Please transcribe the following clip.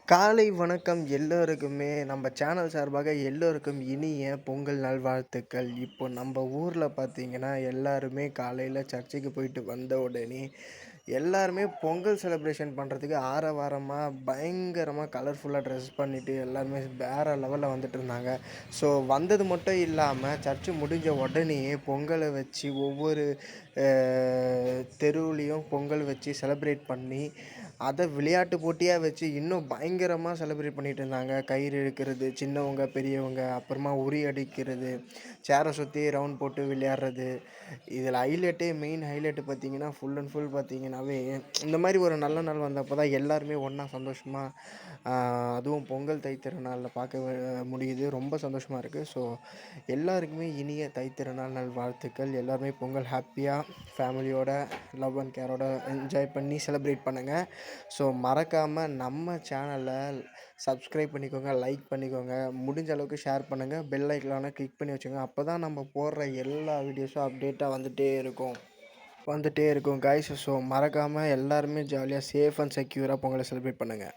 காலை வணக்கம் எல்லோருக்குமே நம்ம சேனல் சார்பாக எல்லோருக்கும் இனிய பொங்கல் நல்வாழ்த்துக்கள். இப்போ நம்ம ஊர்ல பார்த்தீங்கன்னா, எல்லாருமே காலையில சர்ச்சுக்கு போயிட்டு வந்த உடனே, எல்லாருமே பொங்கல் செலிப்ரேஷன் பண்றதுக்கு ஆரவாரமா, பயங்கரமா கலர்ஃபுல்லா ட்ரெஸ் பண்ணிட்டு எல்லாருமே வேற லெவல்ல வந்துட்டுருந்தாங்க. ஸோ வந்தது மட்டும் இல்லாம, சர்ச்சு முடிஞ்ச உடனேயே பொங்கல வச்சு ஒவ்வொரு அ தெருவுலயும் பொங்கல் வச்சு செலிப்ரேட் பண்ணி அத விளையாட்டு போட்டியா வச்சு இன்னும் பயங்கரமா செலிப்ரேட் பண்ணிட்டு இருந்தாங்க. கயிறு இழுக்கிறது, சின்னவங்க, பெரியவங்க, அப்புறமா உறி அடிக்கிறது, சேர சுத்தி ரவுண்ட் போட்டு விளையாடுறது. இதில மெயின் ஹைலைட் பார்த்தீங்கன்னா, ஃபுல் அண்ட் ஃபுல் பார்த்தீங்கன்னாவே, இந்த மாரி ஒரு நல்ல நாள் வந்தப்ப தான் எல்லாருமே ஒண்ணா சந்தோஷமா அ அதுவும் பொங்கல், தைத்திருநாள்ல பார்க்க முடியுது. ரொம்ப சந்தோஷமா இருக்கு. ஸோ எல்லாருக்குமே இனிய தைத்திருநாள் நல்வாழ்த்துக்கள். எல்லாருமே பொங்கல் ஹேப்பியா ஃபேமிலியோட லவ் அண்ட் கேரோட என்ஜாய் பண்ணி செலிப்ரேட் பண்ணுங்க. ஸோ மறக்காம நம்ம சேனல சப்ஸ்கிரைப் பண்ணிக்கோங்க, லைக் பண்ணிக்கோங்க. முடிஞ்ச அளவுக்கு ஷேர் பண்ணுங்க. பெல் ஐக்கான கிளிக் பண்ணி வச்சுக்கோங்க. அப்பதான் நம்ம போடுற எல்லா வீடியோஸும் அப்டேட்டா வந்துட்டே இருக்கும் காய்ஸ். ஸோ மறக்காம எல்லாருமே ஜாலியா சேஃப் அண்ட் செக்யூரா பொங்கல செலிப்ரேட் பண்ணுங்க.